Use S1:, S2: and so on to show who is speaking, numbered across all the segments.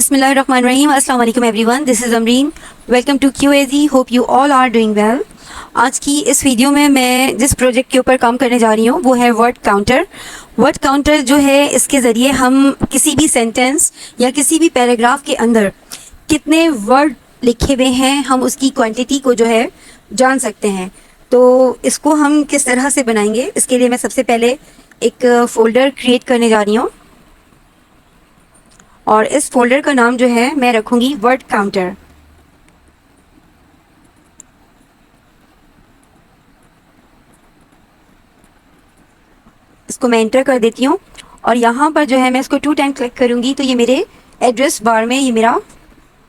S1: बिस्मिल्लाहिर्रहमानिर्रहीम। अस्सलाम वालेकुम everyone, this is Amreen. Welcome to QAZ। Hope you all are doing well. आज की इस वीडियो में मैं जिस प्रोजेक्ट के ऊपर काम करने जा रही हूँ वो है वर्ड काउंटर। वर्ड काउंटर जो है, इसके ज़रिए हम किसी भी सेंटेंस या किसी भी पैराग्राफ के अंदर कितने वर्ड लिखे हुए हैं हम उसकी क्वांटिटी को जो है जान सकते हैं। तो इसको हम किस तरह से बनाएंगे, इसके लिए मैं सबसे पहले एक फ़ोल्डर क्रिएट करने जा रही हूँ और इस फोल्डर का नाम जो है मैं रखूंगी वर्ड काउंटर। इसको मैं एंटर कर देती हूँ और यहाँ पर जो है मैं इसको 2 टाइम क्लिक करूँगी तो ये मेरे एड्रेस बार में ये मेरा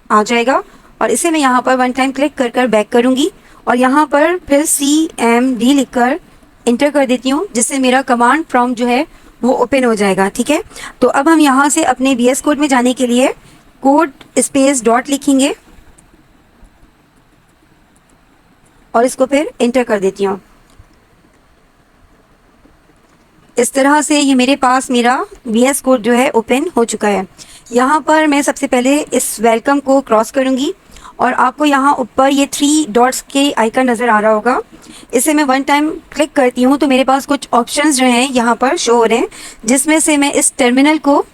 S1: आ जाएगा। और इसे मैं यहाँ पर 1 टाइम क्लिक कर कर बैक करूँगी और यहाँ पर फिर CMD लिखकर एंटर कर देती हूँ, जिससे मेरा कमांड प्रॉम्प्ट जो है वो ओपन हो जाएगा। ठीक है, तो अब हम यहाँ से अपने VS कोड में जाने के लिए कोड स्पेस डॉट लिखेंगे और इसको फिर एंटर कर देती हूँ। इस तरह से ये मेरे पास मेरा VS कोड जो है ओपन हो चुका है। यहाँ पर मैं सबसे पहले इस वेलकम को क्रॉस करूँगी और आपको यहाँ ऊपर ये 3 डॉट्स के आइकन नज़र आ रहा होगा। इसे मैं 1 टाइम क्लिक करती हूँ तो मेरे पास कुछ ऑप्शंस जो हैं यहाँ पर शो हो रहे हैं, जिसमें से मैं इस टर्मिनल को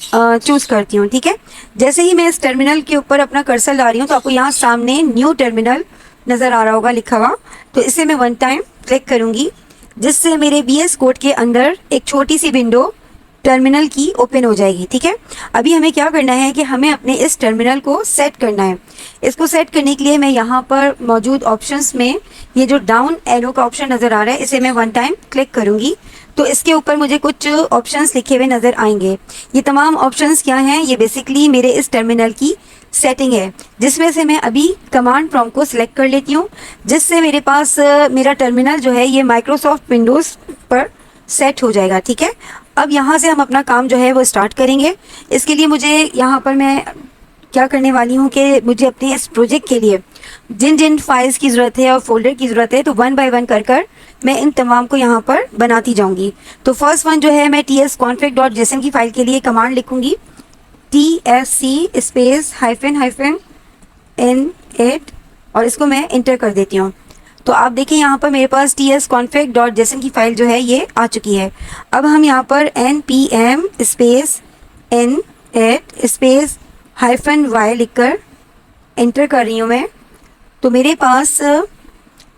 S1: चूज़ करती हूँ। ठीक है, जैसे ही मैं इस टर्मिनल के ऊपर अपना कर्सर ला रही हूँ तो आपको यहाँ सामने न्यू टर्मिनल नज़र आ रहा होगा लिखा हुआ। तो इसे मैं 1 टाइम क्लिक करूँगी, जिससे मेरे VS कोड के अंदर एक छोटी सी विंडो टर्मिनल की ओपन हो जाएगी। ठीक है, अभी हमें क्या करना है कि हमें अपने इस टर्मिनल को सेट करना है। इसको सेट करने के लिए मैं यहाँ पर मौजूद ऑप्शंस में ये जो डाउन एरो का ऑप्शन नज़र आ रहा है, इसे मैं 1 टाइम क्लिक करूँगी तो इसके ऊपर मुझे कुछ ऑप्शंस लिखे हुए नज़र आएंगे। ये तमाम ऑप्शंस क्या हैं? ये बेसिकली मेरे इस टर्मिनल की सेटिंग है, जिसमें से मैं अभी कमांड प्रॉम्प्ट को सिलेक्ट कर लेती हूँ, जिससे मेरे पास मेरा टर्मिनल जो है ये माइक्रोसॉफ्ट विंडोज़ पर सेट हो जाएगा। ठीक है, अब यहाँ से हम अपना काम जो है वो स्टार्ट करेंगे। इसके लिए मुझे यहाँ पर मैं क्या करने वाली हूँ कि मुझे अपने इस प्रोजेक्ट के लिए जिन जिन फाइल्स की ज़रूरत है और फोल्डर की ज़रूरत है, तो 1 बाय 1 कर मैं इन तमाम को यहाँ पर बनाती जाऊँगी। तो फर्स्ट वन जो है, मैं tsconfig.json की फ़ाइल के लिए कमांड लिखूँगी TSC स्पेस हाइफन N8 और इसको मैं इंटर कर देती हूँ। तो आप देखिए यहाँ पर मेरे पास tsconfig.json की फ़ाइल जो है ये आ चुकी है। अब हम यहाँ पर npm space N8 space -y लिखकर एंटर कर रही हूँ मैं। तो मेरे पास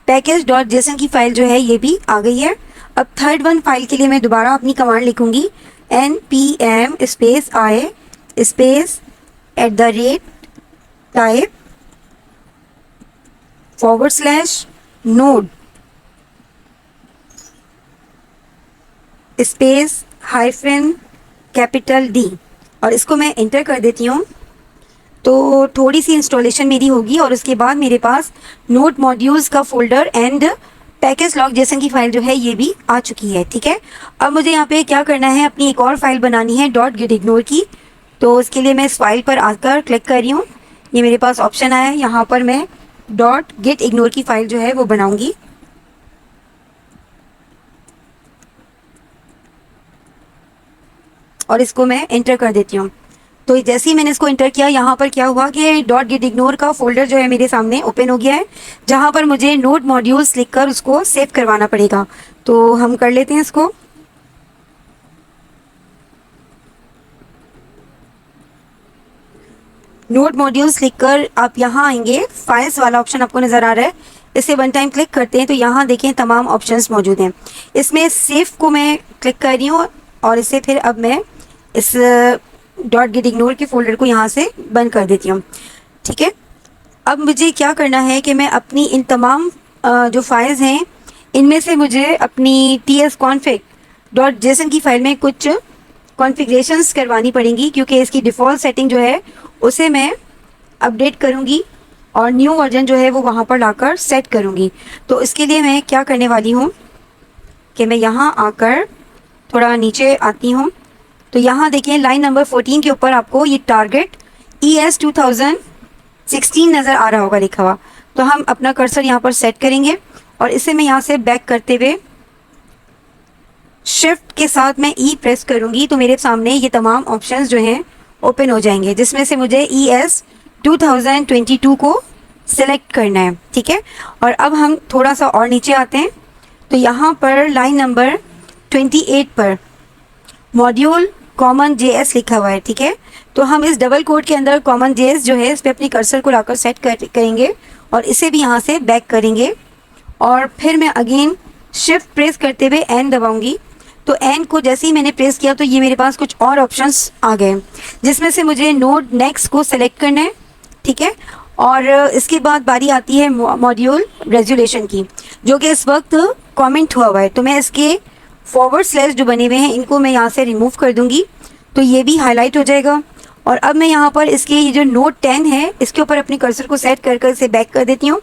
S1: package.json की फ़ाइल जो है ये भी आ गई है। अब थर्ड वन फाइल के लिए मैं दोबारा अपनी कमांड लिखूँगी npm space i space @type /node space -D और इसको मैं एंटर कर देती हूँ। तो थोड़ी सी इंस्टॉलेशन मेरी होगी और उसके बाद मेरे पास नोड मॉड्यूल्स का फोल्डर एंड package.log.json की फ़ाइल जो है ये भी आ चुकी है। ठीक है, अब मुझे यहाँ पे क्या करना है, अपनी एक और फाइल बनानी है .gitignore की। तो इसके लिए मैं इस फाइल पर आकर क्लिक कर रही हूँ। ये मेरे पास ऑप्शन आया है, यहाँ पर मैं .gitignore की फ़ाइल जो है वो बनाऊँगी। और इसको मैं एंटर कर देती हूँ। तो जैसे ही मैंने इसको इंटर किया, यहाँ पर क्या हुआ कि .gitignore का फोल्डर जो है मेरे सामने ओपन हो गया है, जहाँ पर मुझे नोड मॉड्यूल्स लिखकर उसको सेव करवाना पड़ेगा। तो हम कर लेते हैं इसको। नोड मॉड्यूल्स लिखकर आप यहाँ आएंगे, फाइल्स वाला ऑप्शन आपको नज़र आ रहा है, इसे 1 टाइम क्लिक करते हैं तो यहाँ देखें तमाम ऑप्शंस मौजूद हैं। इसमें सेव को मैं क्लिक कर रही हूँ और इसे फिर अब मैं इस .gitignore के फोल्डर को यहाँ से बंद कर देती हूँ। ठीक है, अब मुझे क्या करना है कि मैं अपनी इन तमाम जो फाइल्स हैं इनमें से मुझे अपनी tsconfig.json की फ़ाइल में कुछ कॉन्फ़िगरेशंस करवानी पड़ेंगी, क्योंकि इसकी डिफ़ॉल्ट सेटिंग जो है उसे मैं अपडेट करूँगी और न्यू वर्जन जो है वो वहाँ पर लाकर सेट करूँगी। तो इसके लिए मैं क्या करने वाली हूँ कि मैं यहाँ आकर थोड़ा नीचे आती हूँ। तो यहाँ देखिए लाइन नंबर 14 के ऊपर आपको ये टारगेट ES 2016 नज़र आ रहा होगा लिखा हुआ। तो हम अपना कर्सर यहाँ पर सेट करेंगे और इसे मैं यहाँ से बैक करते हुए शिफ्ट के साथ मैं E प्रेस करूँगी तो मेरे सामने ये तमाम ऑप्शंस जो हैं ओपन हो जाएंगे, जिसमें से मुझे ES 2022 को सिलेक्ट करना है। ठीक है, और अब हम थोड़ा सा और नीचे आते हैं तो यहाँ पर लाइन नंबर 28 पर मॉड्यूल कॉमन JS लिखा हुआ है। ठीक है, तो हम इस डबल कोड के अंदर कॉमन JS जो है इस पर अपनी कर्सर को लाकर सेट करेंगे और इसे भी यहाँ से बैक करेंगे और फिर मैं अगेन शिफ्ट प्रेस करते हुए N दबाऊंगी। तो N को जैसे ही मैंने प्रेस किया तो ये मेरे पास कुछ और ऑप्शंस आ गए, जिसमें से मुझे नोड नेक्स्ट को सेलेक्ट करना है। ठीक है, और इसके बाद बारी आती है मॉड्यूल रेजोल्यूशन की, जो कि इस वक्त कमेंट हुआ है। तो मैं इसके फॉरवर्ड स्लैश जो बने हुए हैं इनको मैं यहाँ से रिमूव कर दूंगी, तो ये भी हाईलाइट हो जाएगा। और अब मैं यहाँ पर इसके ये जो नोट 10 है इसके ऊपर अपनी कर्सर को सेट कर इसे बैक कर देती हूँ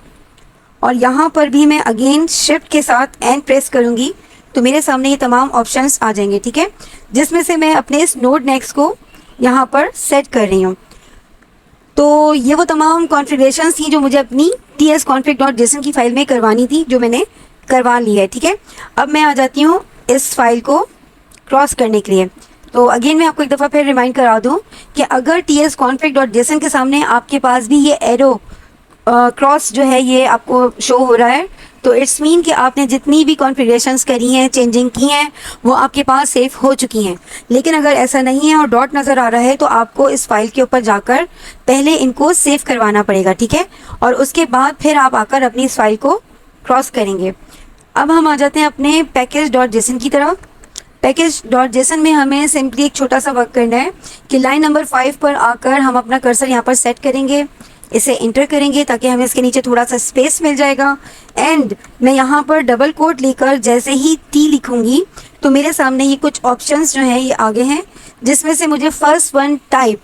S1: और यहाँ पर भी मैं अगेन शिफ्ट के साथ N प्रेस करूँगी तो मेरे सामने ये तमाम ऑप्शंस आ जाएंगे। ठीक है, जिसमें से मैं अपने इस नोड नेक्स्ट को यहाँ पर सेट कर रही हूँ। तो ये वो तमाम कॉन्फ़िगरेशंस थी जो मुझे अपनी tsconfig.json की फ़ाइल में करवानी थी, जो मैंने करवा ली है। ठीक है, अब मैं आ जाती हूँ इस फाइल को क्रॉस करने के लिए। तो अगेन मैं आपको एक दफ़ा फिर रिमाइंड करा दूँ कि अगर tsconfig.json के सामने आपके पास भी ये एरो क्रॉस जो है ये आपको शो हो रहा है, तो इट्स मीन कि आपने जितनी भी कॉन्फ़िगरेशंस करी हैं, चेंजिंग की हैं, वो आपके पास सेव हो चुकी हैं। लेकिन अगर ऐसा नहीं है और डॉट नज़र आ रहा है तो आपको इस फाइल के ऊपर जाकर पहले इनको सेव करवाना पड़ेगा। ठीक है, और उसके बाद फिर आप आकर अपनी इस फाइल को क्रॉस करेंगे। अब हम आ जाते हैं अपने पैकेज.json की तरफ। पैकेज.json में हमें सिंपली एक छोटा सा वर्क करना है कि लाइन नंबर 5 पर आकर हम अपना कर्सर यहाँ पर सेट करेंगे, इसे इंटर करेंगे ताकि हमें इसके नीचे थोड़ा सा स्पेस मिल जाएगा। एंड मैं यहाँ पर डबल कोट लेकर जैसे ही T लिखूंगी तो मेरे सामने ये कुछ ऑप्शंस जो हैं ये आगे हैं, जिसमें से मुझे फर्स्ट वन टाइप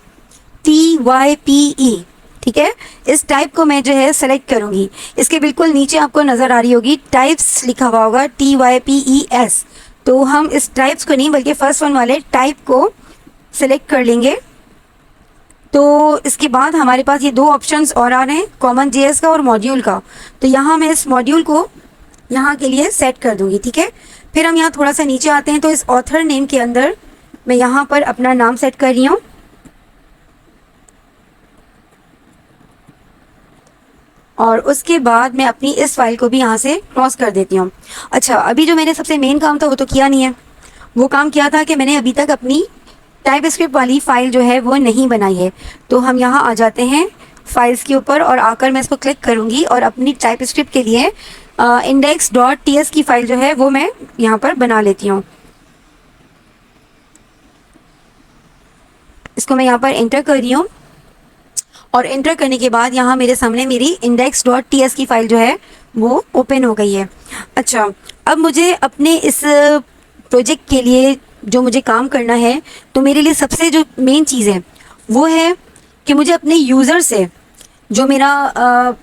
S1: TYPE, ठीक है, इस टाइप को मैं जो है सेलेक्ट करूँगी। इसके बिल्कुल नीचे आपको नज़र आ रही होगी टाइप्स लिखा हुआ होगा TYPES, तो हम इस टाइप्स को नहीं बल्कि फर्स्ट वन वाले टाइप को सेलेक्ट कर लेंगे। तो इसके बाद हमारे पास ये दो ऑप्शंस और आ रहे हैं, कॉमन JS का और मॉड्यूल का। तो यहाँ मैं इस मॉड्यूल को यहाँ के लिए सेट कर दूँगी। ठीक है, फिर हम यहाँ थोड़ा सा नीचे आते हैं तो इस ऑथर नेम के अंदर मैं यहाँ पर अपना नाम सेट कर रही हूँ और उसके बाद मैं अपनी इस फाइल को भी यहाँ से क्रॉस कर देती हूँ। अच्छा, अभी जो मैंने सबसे मेन काम था वो तो किया नहीं है। वो काम किया था कि मैंने अभी तक अपनी टाइपस्क्रिप्ट वाली फ़ाइल जो है वो नहीं बनाई है। तो हम यहाँ आ जाते हैं फाइल्स के ऊपर और आकर मैं इसको क्लिक करूँगी और अपनी टाइपस्क्रिप्ट के लिए index.ts की फ़ाइल जो है वो मैं यहाँ पर बना लेती हूँ। इसको मैं यहाँ पर एंटर कर रही हूँ और एंटर करने के बाद यहाँ मेरे सामने मेरी index.ts की फ़ाइल जो है वो ओपन हो गई है। अच्छा, अब मुझे अपने इस प्रोजेक्ट के लिए जो मुझे काम करना है, तो मेरे लिए सबसे जो मेन चीज़ है वो है कि मुझे अपने यूज़र से जो मेरा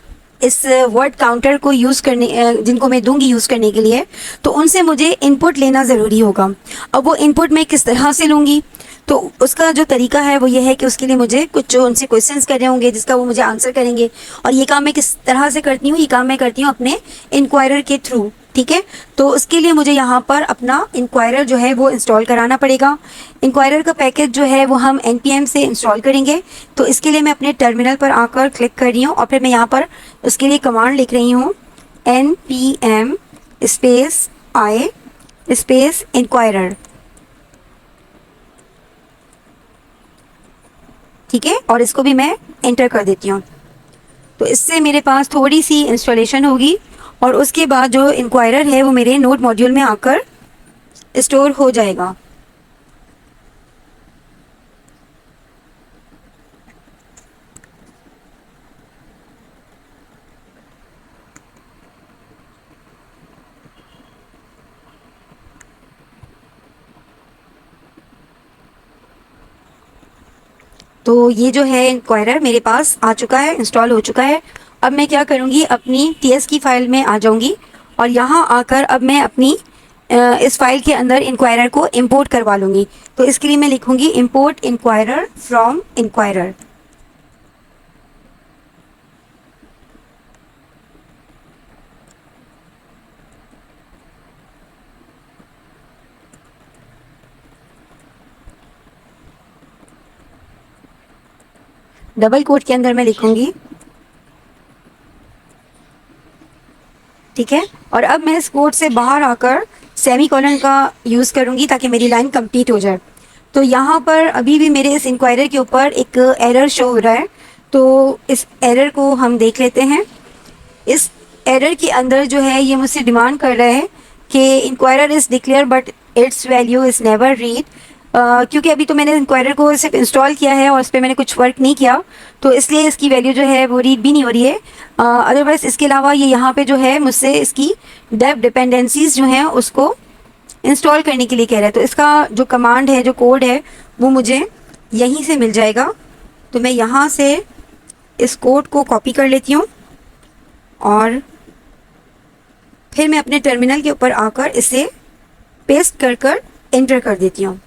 S1: इस वर्ड काउंटर को यूज़ करने जिनको मैं दूंगी यूज़ करने के लिए, तो उनसे मुझे इनपुट लेना ज़रूरी होगा। अब वो इनपुट मैं किस तरह से लूँगी, तो उसका जो तरीका है वो ये है कि उसके लिए मुझे कुछ जो उनसे क्वेश्चंस करने होंगे जिसका वो मुझे आंसर करेंगे। और ये काम मैं किस तरह से करती हूँ, ये काम मैं करती हूँ अपने इंक्वायरर के थ्रू। ठीक है, तो उसके लिए मुझे यहाँ पर अपना इंक्वायरर जो है वो इंस्टॉल कराना पड़ेगा। इंक्वायरर का पैकेज जो है वो हम npm से इंस्टॉल करेंगे। तो इसके लिए मैं अपने टर्मिनल पर आकर क्लिक कर रही हूँ और फिर मैं यहाँ पर उसके लिए कमांड लिख रही हूँ npm space i space inquirer. ठीक है, और इसको भी मैं एंटर कर देती हूँ। तो इससे मेरे पास थोड़ी सी इंस्टॉलेशन होगी और उसके बाद जो इंक्वायरर है वो मेरे नोड मॉड्यूल में आकर स्टोर हो जाएगा। तो ये जो है इंक्वायरर मेरे पास आ चुका है, इंस्टॉल हो चुका है। अब मैं क्या करूँगी, अपनी TS की फ़ाइल में आ जाऊँगी और यहाँ आकर अब मैं अपनी इस फाइल के अंदर इंक्वायरर को इंपोर्ट करवा लूँगी। तो इसके लिए मैं लिखूँगी import inquirer from inquirer. Double quote के अंदर मैं लिखूंगी, ठीक है। और अब मैं इस कोट से बाहर आकर सेमी कॉलन का यूज़ करूंगी ताकि मेरी लाइन कंप्लीट हो जाए। तो यहाँ पर अभी भी मेरे इस इंक्वायरर के ऊपर एक एरर शो हो रहा है, तो इस एरर को हम देख लेते हैं। इस एरर के अंदर जो है ये मुझसे डिमांड कर रहा है कि inquirer is declare but it's value is never read. क्योंकि अभी तो मैंने इंक्वायरर को सिर्फ इंस्टॉल किया है और इस पर मैंने कुछ वर्क नहीं किया, तो इसलिए इसकी वैल्यू जो है वो रीड भी नहीं हो रही है। अदरवाइज़ इसके अलावा ये यहाँ पे जो है मुझसे इसकी डेव डिपेंडेंसीज जो हैं उसको इंस्टॉल करने के लिए कह रहा है। तो इसका जो कमांड है, जो कोड है, वो मुझे यहीं से मिल जाएगा। तो मैं यहाँ से इस कोड को कॉपी कर लेती हूँ और फिर मैं अपने टर्मिनल के ऊपर आकर इसे पेस्ट कर कर एंटर कर देती हूँ।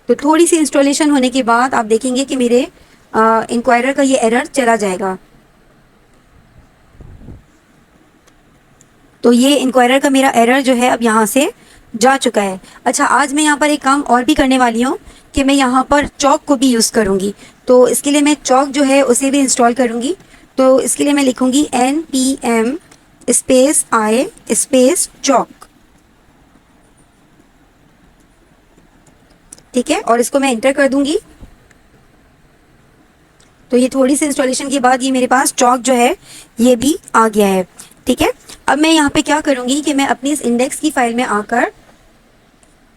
S1: तो थोड़ी सी इंस्टॉलेशन होने के बाद आप देखेंगे कि मेरे इंक्वायरर का ये एरर चला जाएगा। तो ये इंक्वायरर का मेरा एरर जो है अब यहाँ से जा चुका है। अच्छा, आज मैं यहाँ पर एक काम और भी करने वाली हूँ कि मैं यहाँ पर चॉक को भी यूज़ करूँगी। तो इसके लिए मैं चॉक जो है उसे भी इंस्टॉल करूँगी। तो इसके लिए मैं लिखूँगी npm space i space chalk, ठीक है, और इसको मैं एंटर कर दूँगी। तो ये थोड़ी सी इंस्टॉलेशन के बाद ये मेरे पास चॉक जो है ये भी आ गया है, ठीक है। अब मैं यहाँ पे क्या करूँगी कि मैं अपनी इस इंडेक्स की फाइल में आकर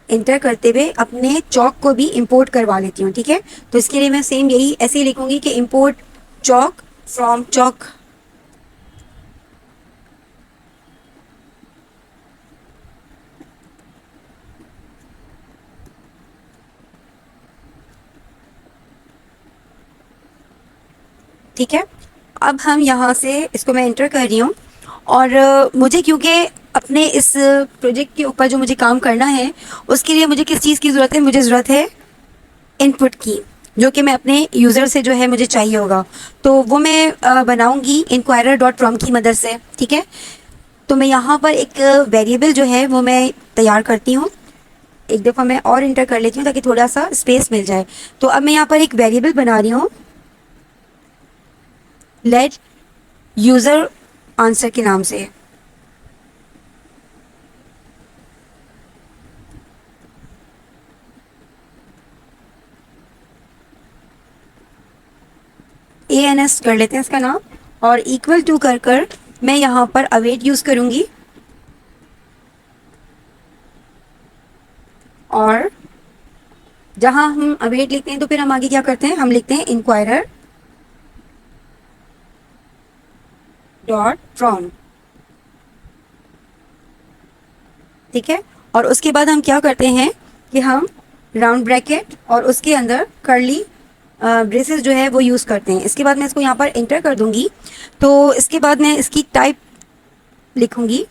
S1: इंटर करते हुए अपने चॉक को भी इंपोर्ट करवा लेती हूँ, ठीक है। तो इसके लिए मैं सेम यही ऐसे ही लिखूँगी कि इंपोर्ट चॉक फ्रॉम चॉक। ठीक है, अब हम यहाँ से इसको मैं एंटर कर रही हूँ और मुझे क्योंकि अपने इस प्रोजेक्ट के ऊपर जो मुझे काम करना है उसके लिए मुझे किस चीज़ की ज़रूरत है, मुझे ज़रूरत है इनपुट की, जो कि मैं अपने यूज़र से जो है मुझे चाहिए होगा। तो वो मैं बनाऊंगी इंक्वायरर डॉट फ्रॉम की मदद से, ठीक है। तो मैं यहाँ पर एक वेरिएबल जो है वो मैं तैयार करती हूँ। एक दफ़ा मैं और इंटर कर लेती हूँ ताकि थोड़ा सा स्पेस मिल जाए। तो अब मैं यहाँ पर एक वेरिएबल बना रही हूँ लेट यूज़र आंसर के नाम से। ANS कर लेते हैं इसका नाम और इक्वल टू कर कर मैं यहाँ पर अवेट यूज़ करूँगी और जहाँ हम अवेट लिखते हैं तो फिर हम आगे क्या करते हैं, हम लिखते हैं इंक्वायरर डॉट फ्रॉम, ठीक है। और उसके बाद हम क्या करते हैं कि हम राउंड ब्रैकेट और उसके अंदर कर्ली ब्रेसेस जो है वो यूज़ करते हैं। इसके बाद मैं इसको यहाँ पर एंटर कर दूंगी। तो इसके बाद मैं इसकी टाइप लिखूंगी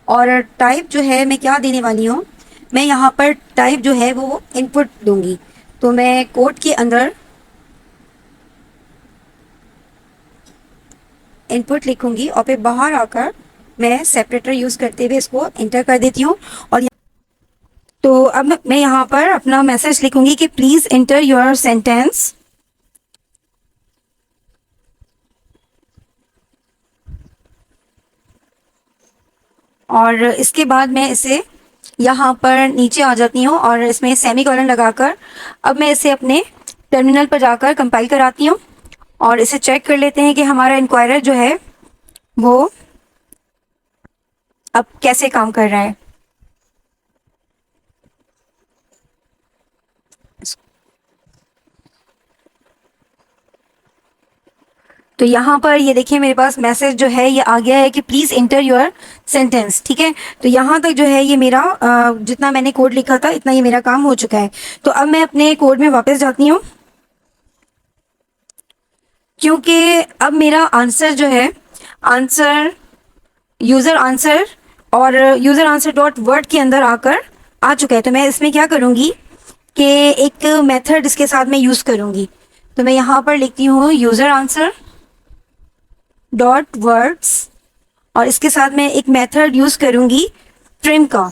S1: और टाइप जो है मैं क्या देने वाली हूँ, मैं यहाँ पर टाइप जो है वो इनपुट दूंगी। तो मैं कोड के अंदर इनपुट लिखूंगी और फिर बाहर आकर मैं सेपरेटर यूज़ करते हुए इसको एंटर कर देती हूँ। और तो अब मैं यहाँ पर अपना मैसेज लिखूंगी कि प्लीज़ एंटर योर सेंटेंस, और इसके बाद मैं इसे यहाँ पर नीचे आ जाती हूँ और इसमें सेमी कॉलन लगाकर अब मैं इसे अपने टर्मिनल पर जाकर कंपाइल कराती हूँ और इसे चेक कर लेते हैं कि हमारा इंक्वायरर जो है वो अब कैसे काम कर रहा है। तो यहाँ पर ये देखिए मेरे पास मैसेज जो है ये आ गया है कि प्लीज़ इंटर योर सेंटेंस, ठीक है। तो यहाँ तक जो है ये मेरा जितना मैंने कोड लिखा था इतना ये मेरा काम हो चुका है। तो अब मैं अपने कोड में वापस जाती हूँ क्योंकि अब मेरा आंसर जो है आंसर यूज़र आंसर और यूज़र आंसर डॉट वर्ड के अंदर आकर आ चुका है। तो मैं इसमें क्या करूँगी कि एक मेथड इसके साथ में यूज़ करूँगी। तो मैं यहाँ पर लिखती हूँ यूज़र आंसर डॉट वर्ड्स और इसके साथ मैं एक मेथड यूज़ करूँगी ट्रिम का।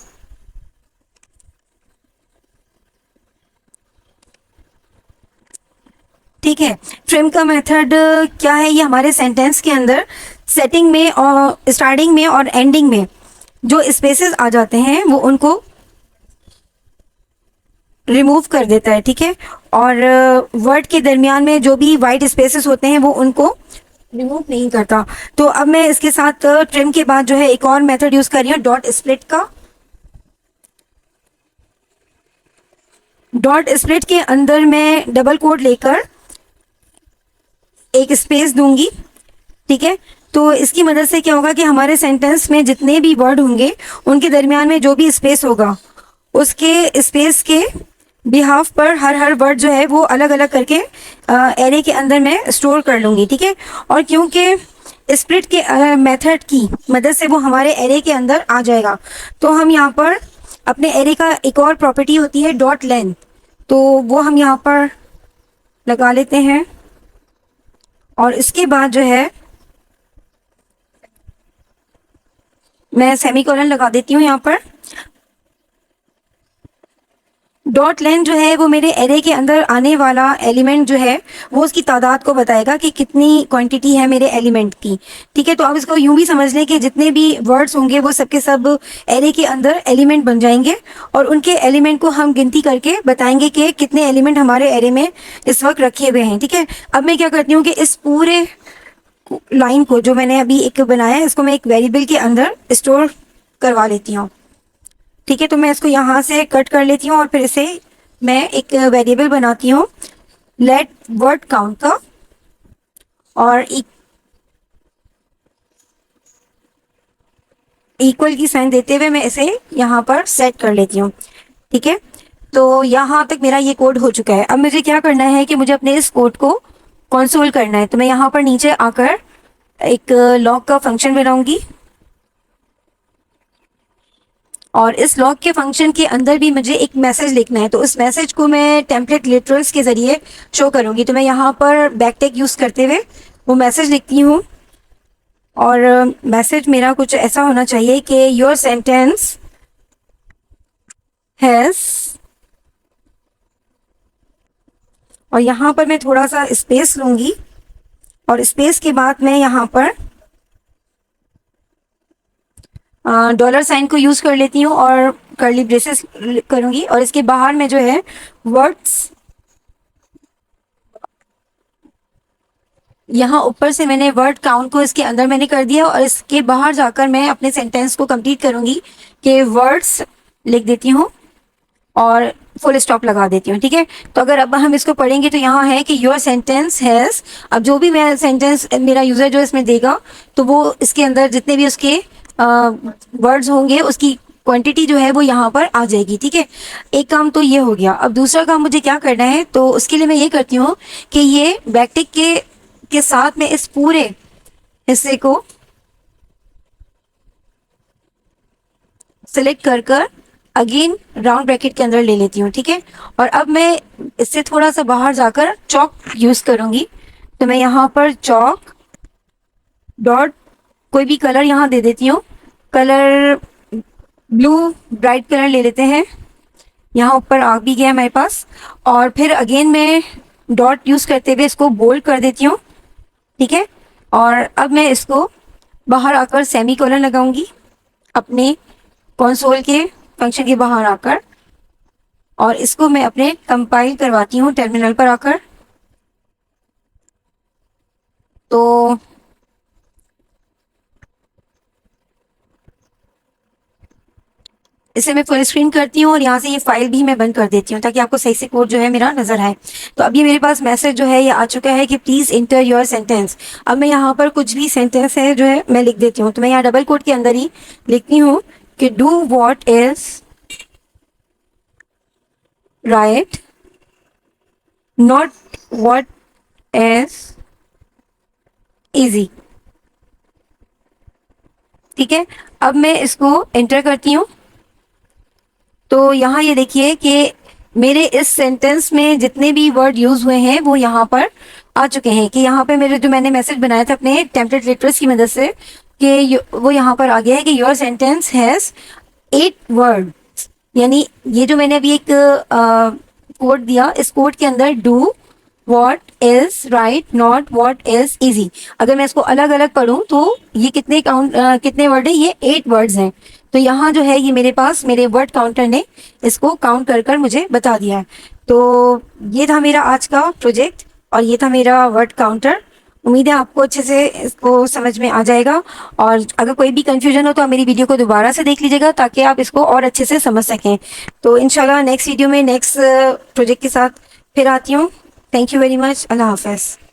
S1: ठीक है। ट्रिम का मेथड क्या है, ये हमारे सेंटेंस के अंदर सेटिंग में और स्टार्टिंग में और एंडिंग में जो स्पेसेस आ जाते हैं वो उनको रिमूव कर देता है, ठीक है। और वर्ड के दरमियान में जो भी वाइट स्पेसेस होते हैं वो उनको रिमूव नहीं करता। तो अब मैं इसके साथ ट्रिम के बाद जो है एक और मेथड यूज कर रही हूँ, डॉट स्प्लिट का। डॉट स्प्लिट के अंदर मैं डबल कोट लेकर एक स्पेस दूंगी, ठीक है। तो इसकी मदद से क्या होगा कि हमारे सेंटेंस में जितने भी वर्ड होंगे उनके दरमियान में जो भी स्पेस होगा उसके स्पेस के बिहाफ पर हर वर्ड जो है वो अलग अलग करके एरे के अंदर मैं स्टोर कर लूँगी, ठीक है। और क्योंकि स्प्लिट के मेथड की मदद से वो हमारे एरे के अंदर आ जाएगा, तो हम यहाँ पर अपने एरे का एक और प्रॉपर्टी होती है डॉट लेंथ, तो वो हम यहाँ पर लगा लेते हैं। और इसके बाद जो है मैं सेमीकोलन लगा देती हूँ यहाँ पर। डॉट लेंथ जो है वो मेरे एरे के अंदर आने वाला एलिमेंट जो है वो उसकी तादाद को बताएगा कि कितनी क्वांटिटी है मेरे एलिमेंट की, ठीक है। तो आप इसको यूं भी समझ लें कि जितने भी वर्ड्स होंगे वो सबके सब एरे के अंदर एलिमेंट बन जाएंगे और उनके एलिमेंट को हम गिनती करके बताएंगे कि कितने एलिमेंट हमारे एरे में इस वक्त रखे हुए हैं, ठीक है। अब मैं क्या करती हूँ कि इस पूरे लाइन को जो मैंने अभी एक बनाया है इसको मैं एक वेरिएबल के अंदर स्टोर करवा लेती हूँ, ठीक है। तो मैं इसको यहाँ से कट कर लेती हूँ और फिर इसे मैं एक वेरिएबल बनाती हूँ लेट वर्ड काउंट का, और इक्वल की साइन देते हुए मैं इसे यहाँ पर सेट कर लेती हूँ, ठीक है। तो यहाँ तक मेरा ये कोड हो चुका है। अब मुझे क्या करना है कि मुझे अपने इस कोड को कंसोल करना है। तो मैं यहाँ पर नीचे आकर एक लॉग का फंक्शन बनाऊंगी और इस लॉग के फंक्शन के अंदर भी मुझे एक मैसेज लिखना है। तो उस मैसेज को मैं टेम्पलेट लिटरल्स के ज़रिए शो करूँगी। तो मैं यहाँ पर बैकटिक यूज़ करते हुए वो मैसेज लिखती हूँ और मैसेज मेरा कुछ ऐसा होना चाहिए कि योर सेंटेंस हैज़, और यहाँ पर मैं थोड़ा सा स्पेस लूँगी और स्पेस के बाद मैं यहाँ पर डॉलर साइन को यूज़ कर लेती हूँ और कर्ली ब्रेसेस करूँगी और इसके बाहर में जो है वर्ड्स, यहाँ ऊपर से मैंने वर्ड काउंट को इसके अंदर मैंने कर दिया और इसके बाहर जाकर मैं अपने सेंटेंस को कंप्लीट करूँगी कि वर्ड्स लिख देती हूँ और फुल स्टॉप लगा देती हूँ, ठीक है। तो अगर अब हम इसको पढ़ेंगे तो यहाँ है कि योर सेंटेंस हैज़, अब जो भी मैं सेंटेंस मेरा यूज़र जो इसमें देगा तो वो इसके अंदर जितने भी उसके वर्ड्स होंगे उसकी क्वांटिटी जो है वो यहाँ पर आ जाएगी, ठीक है। एक काम तो ये हो गया। अब दूसरा काम मुझे क्या करना है, तो उसके लिए मैं ये करती हूँ कि ये बैकटिक के साथ में इस पूरे हिस्से को सिलेक्ट कर अगेन राउंड ब्रैकेट के अंदर ले लेती हूँ, ठीक है। और अब मैं इससे थोड़ा सा बाहर जाकर चॉक यूज़ करूँगी। तो मैं यहाँ पर चॉक डॉट कोई भी कलर यहाँ दे देती हूँ, कलर ब्लू ब्राइट कलर ले लेते हैं। यहाँ ऊपर आ भी गया हमारे पास और फिर अगेन मैं डॉट यूज़ करते हुए इसको बोल्ड कर देती हूँ, ठीक है। और अब मैं इसको बाहर आकर सेमी कोलन लगाऊंगी अपने कंसोल के फंक्शन के बाहर आकर और इसको मैं अपने कंपाइल करवाती हूँ टर्मिनल पर आकर। तो इसे मैं फुल स्क्रीन करती हूँ और यहाँ से ये फाइल भी मैं बंद कर देती हूँ ताकि आपको सही से कोड जो है मेरा नजर आए। तो अभी मेरे पास मैसेज जो है ये आ चुका है कि प्लीज़ इंटर योर सेंटेंस। अब मैं यहाँ पर कुछ भी सेंटेंस है जो है मैं लिख देती हूँ। तो मैं यहाँ डबल कोट के अंदर ही लिखती हूँ कि do what is right, not what is easy, ठीक है। अब मैं इसको एंटर करती हूँ। तो यहाँ ये देखिए कि मेरे इस सेंटेंस में जितने भी वर्ड यूज हुए हैं वो यहाँ पर आ चुके हैं कि यहाँ पे मेरे जो मैंने मैसेज बनाया था अपने टेम्पलेट लिटरल्स की मदद से कि वो यहाँ पर आ गया है कि योर सेंटेंस हैज़ 8 वर्ड। यानी ये जो मैंने अभी एक कोड दिया, इस कोड के अंदर do what is right, not what is easy. अगर मैं इसको अलग अलग पढ़ूं तो ये कितने वर्ड है, ये 8 वर्ड्स हैं। तो यहाँ जो है ये मेरे पास मेरे वर्ड काउंटर ने इसको काउंट कर कर मुझे बता दिया है। तो ये था मेरा आज का प्रोजेक्ट और ये था मेरा वर्ड काउंटर। उम्मीद है आपको अच्छे से इसको समझ में आ जाएगा, और अगर कोई भी कंफ्यूजन हो तो आप मेरी वीडियो को दोबारा से देख लीजिएगा ताकि आप इसको और अच्छे से समझ सकें। तो इंशाल्लाह नेक्स्ट वीडियो में नेक्स्ट प्रोजेक्ट के साथ फिर आती हूँ। Thank you very much. अल्लाह हाफ़िज़।